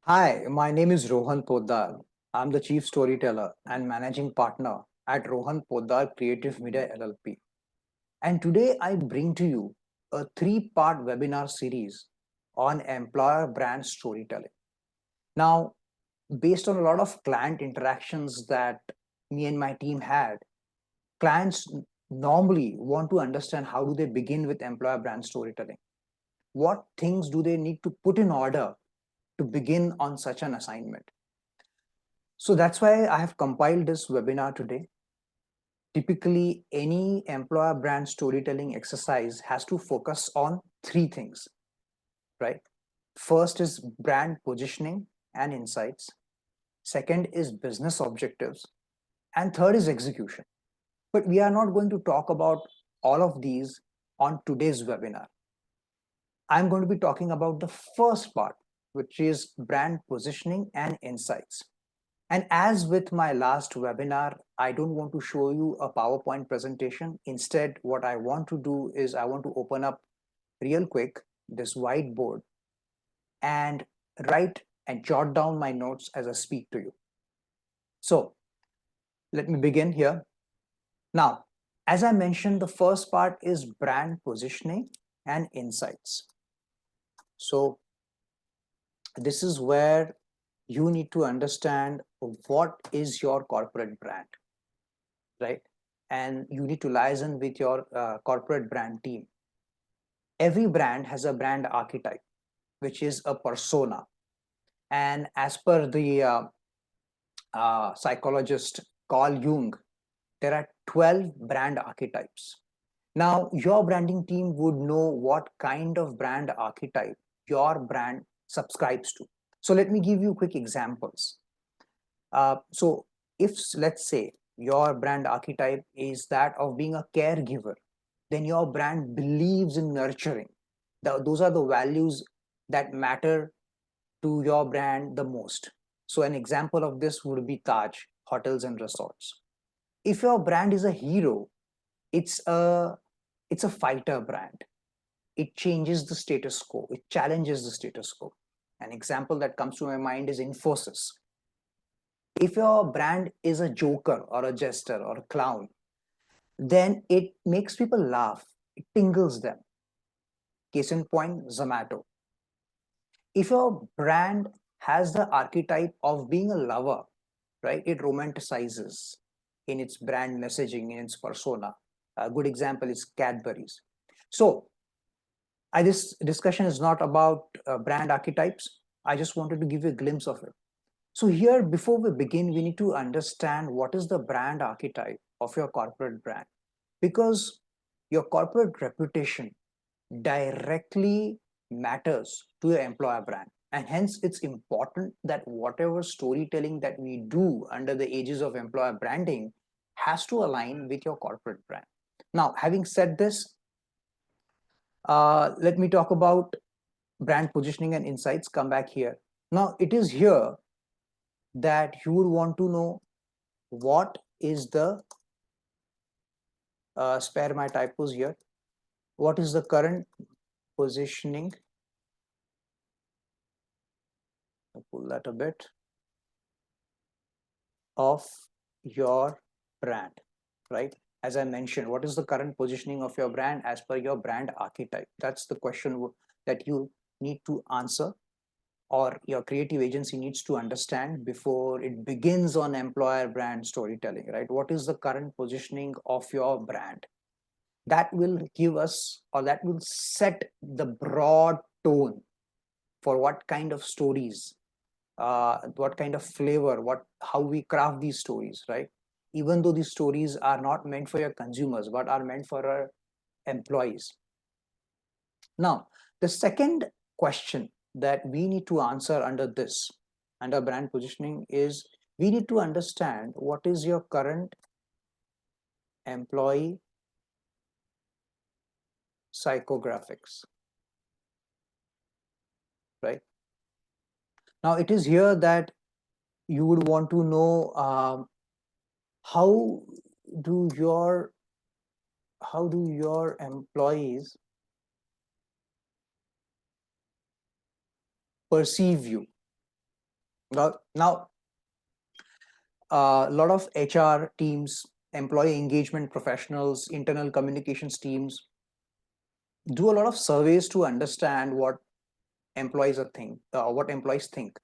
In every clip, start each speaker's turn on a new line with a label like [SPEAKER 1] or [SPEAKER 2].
[SPEAKER 1] Hi, my name is Rohan Poddar. I'm the chief storyteller and managing partner at Rohan Poddar Creative Media LLP. And today I bring to you a three-part webinar series on employer brand storytelling. Now, based on a lot of client interactions that me and my team had, clients normally want to understand how do they begin with employer brand storytelling. What things do they need to put in order to begin on such an assignment? So that's why I have compiled this webinar today. Typically, any employer brand storytelling exercise has to focus on three things, right? First is brand positioning and insights. Second is business objectives. And third is execution. But we are not going to talk about all of these on today's webinar. I'm going to be talking about the first part, which is brand positioning and insights. And as with my last webinar, I don't want to show you a PowerPoint presentation. Instead, what I want to do is I want to open up real quick this whiteboard and write and jot down my notes as I speak to you. So let me begin here. Now, as I mentioned, the first part is brand positioning and insights. So this is where you need to understand what is your corporate brand, right? And you need to liaison with your corporate brand team. Every brand has a brand archetype, which is a persona. And as per the psychologist Carl Jung, there are 12 brand archetypes. Now, your branding team would know what kind of brand archetype your brand subscribes to. So let me give you quick examples. So if, let's say, your brand archetype is that of being a caregiver, then your brand believes in nurturing. Those are the values that matter to your brand the most. So an example of this would be Taj Hotels and Resorts. If your brand is a hero, it's a it's a fighter brand. It changes the status quo. It challenges the status quo. An example that comes to my mind is Infosys. If your brand is a joker or a jester or a clown, then it makes people laugh. It tingles them. Case in point, Zomato. If your brand has the archetype of being a lover, right, it romanticizes in its brand messaging, in its persona. A good example is Cadbury's. So, this discussion is not about brand archetypes. I just wanted to give you a glimpse of it. So, here, before we begin, we need to understand what is the brand archetype of your corporate brand, because your corporate reputation directly matters to your employer brand, and hence it's important that whatever storytelling that we do under the aegis of employer branding has to align with your corporate brand. Now, having said this, let me talk about brand positioning and insights. Come back here. Now, it is here that you would want to know what is the spare my typos here, what is the current positioning. I'll pull that a bit, of your brand, right? As I mentioned, what is the current positioning of your brand as per your brand archetype? That's the question that you need to answer, or your creative agency needs to understand before it begins on employer brand storytelling, right? What is the current positioning of your brand? That will give us, or that will set the broad tone for what kind of stories, what kind of flavor, how we craft these stories, right? Even though these stories are not meant for your consumers, but are meant for our employees. Now, the second question that we need to answer under this, under brand positioning, is we need to understand what is your current employee psychographics, right? Now, it is here that you would want to know how do your employees perceive you, Now, a lot of HR teams, employee engagement professionals, internal communications teams do a lot of surveys to understand what what employees think.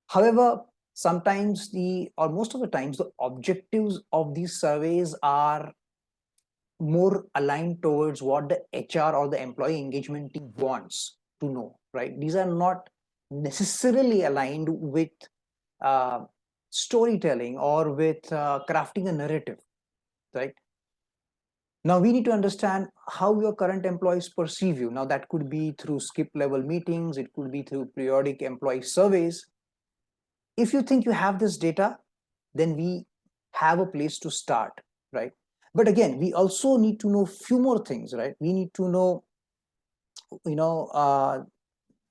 [SPEAKER 1] However, sometimes or most of the times, the objectives of these surveys are more aligned towards what the HR or the employee engagement team wants to know, right? These are not necessarily aligned with uh, storytelling or with crafting a narrative, right? Now we need to understand how your current employees perceive you. Now that could be through skip level meetings, it could be through periodic employee surveys. If you think you have this data, then we have a place to start, right? But again, we also need to know few more things, right? We need to know, you know,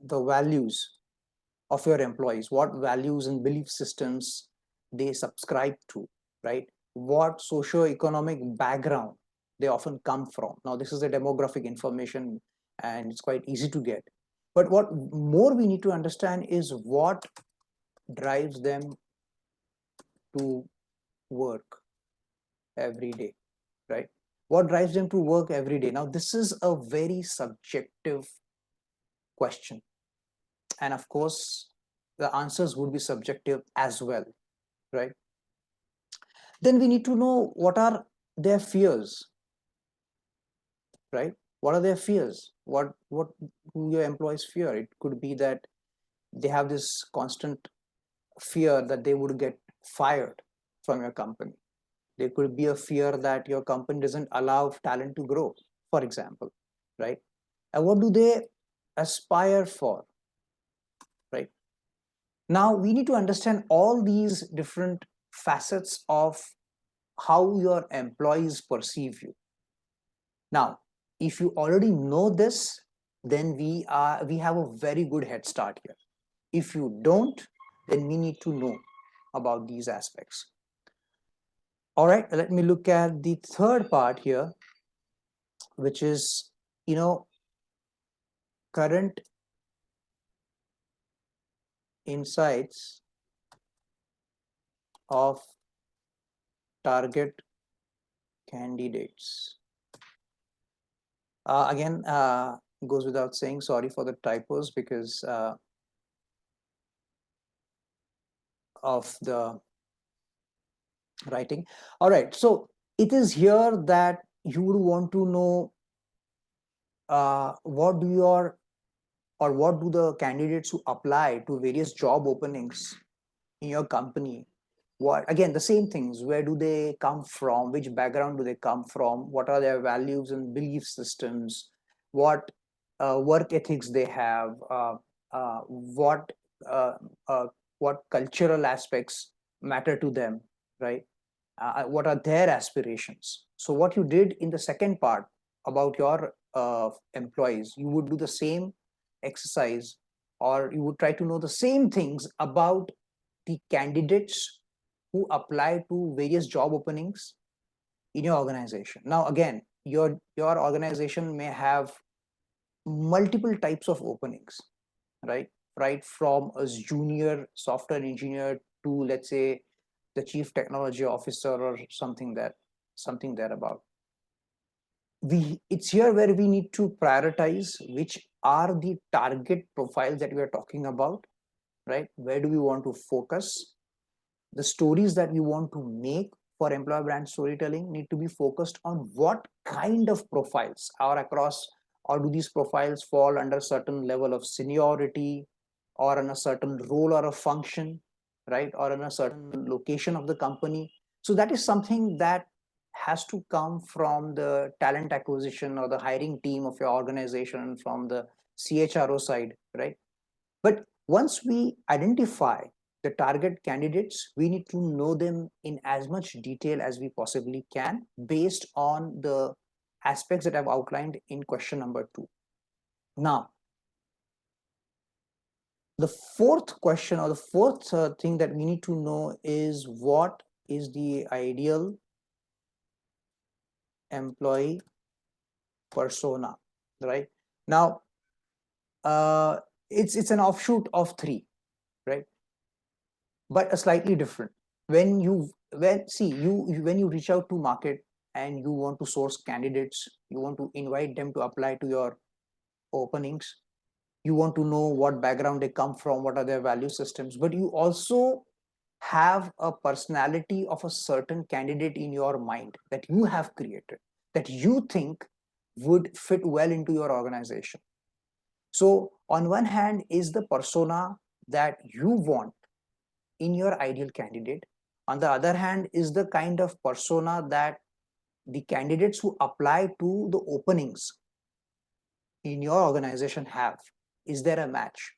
[SPEAKER 1] the values of your employees, what values and belief systems they subscribe to, right? What socio-economic background they often come from. Now, this is the demographic information and it's quite easy to get. But what more we need to understand is what drives them to work every day, right? What drives them to work every day? Now, this is a very subjective question. And of course, the answers would be subjective as well, right? Then we need to know what are their fears, right? What are their fears? What do your employees fear? It could be that they have this constant fear that they would get fired from your company. There could be a fear that your company doesn't allow talent to grow, for example, right? And what do they aspire for, right? Now we need to understand all these different facets of how your employees perceive you. Now, if you already know this, then we have a very good head start here. If you don't, then we need to know about these aspects. All right, let me look at the third part here, which is, you know, current insights of target candidates. Again, goes without saying, sorry for the typos because of the writing. All right, so it is here that you would want to know what do your or what do the candidates who apply to various job openings in your company, what, again, the same things, where do they come from, which background do they come from, what are their values and belief systems, what work ethics they have, uh, what uh, uh, what cultural aspects matter to them, right? What are their aspirations? So what you did in the second part about your employees, you would do the same exercise, or you would try to know the same things about the candidates who apply to various job openings in your organization. Now again, your organization may have multiple types of openings, right? Right from a junior software engineer to, let's say, the chief technology officer or something thereabout. It's here where we need to prioritize which are the target profiles that we are talking about, right? Where do we want to focus? The stories that we want to make for employer brand storytelling need to be focused on what kind of profiles are across, or do these profiles fall under certain level of seniority, or in a certain role or a function, right? Or in a certain location of the company. So that is something that has to come from the talent acquisition or the hiring team of your organization, from the CHRO side, right? But once we identify the target candidates, we need to know them in as much detail as we possibly can based on the aspects that I've outlined in question number 2. Now, the fourth question, or the fourth thing that we need to know is, what is the ideal employee persona, right? Now, it's an offshoot of 3, right? but a slightly different. When you when you reach out to market and you want to source candidates, you want to invite them to apply to your openings, you want to know what background they come from, what are their value systems, but you also have a personality of a certain candidate in your mind that you have created, that you think would fit well into your organization. So on one hand is the persona that you want in your ideal candidate. On the other hand is the kind of persona that the candidates who apply to the openings in your organization have. Is there a match?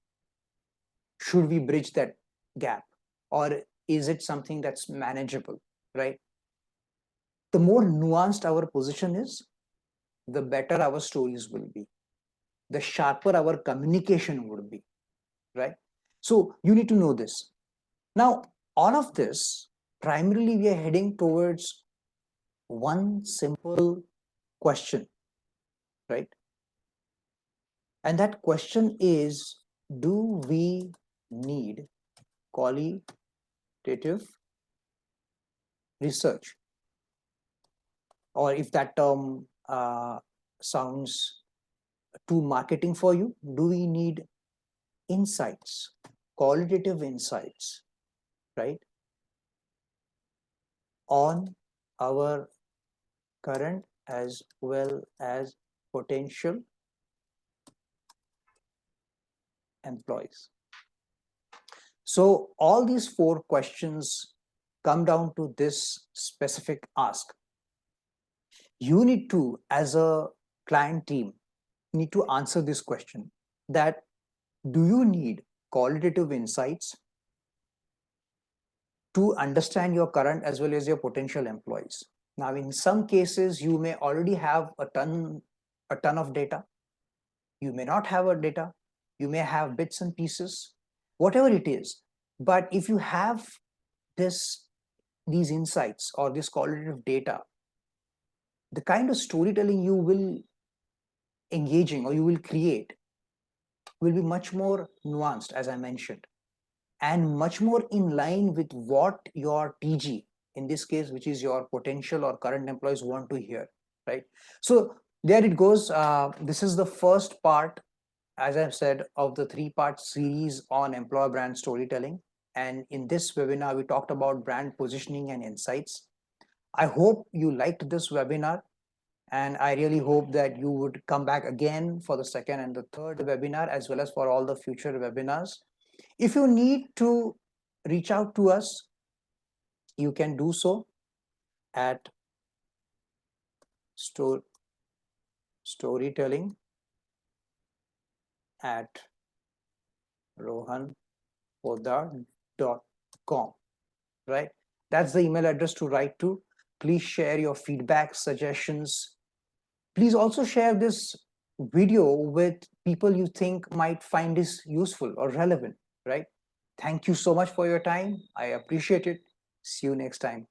[SPEAKER 1] Should we bridge that gap, or is it something that's manageable, right? The more nuanced our position is, the better our stories will be, the sharper our communication would be, right? So you need to know this. Now, all of this, primarily we are heading towards one simple question, right? And that question is, do we need qualitative research? Or if that term sounds too marketing for you, do we need insights, qualitative insights, right, on our current as well as potential employees? So all these four questions come down to this specific ask. You need to, as a client team, need to answer this question, that do you need qualitative insights to understand your current as well as your potential employees? Now, in some cases, you may already have a ton of data. You may not have a data. You may have bits and pieces, whatever it is. But if you have these insights or this qualitative data, the kind of storytelling you will engaging or you will create will be much more nuanced, as I mentioned, and much more in line with what your TG, in this case, which is your potential or current employees, want to hear, right? So there it goes. This is the first part, as I've said, of the three-part series on employer brand storytelling. And in this webinar, we talked about brand positioning and insights. I hope you liked this webinar, and I really hope that you would come back again for the second and the third webinar, as well as for all the future webinars. If you need to reach out to us, you can do so at storytelling at rohanpoddar.com, right? That's the email address to write to. Please share your feedback, suggestions. Please also share this video with people you think might find this useful or relevant, right? Thank you so much for your time. I appreciate it. See you next time.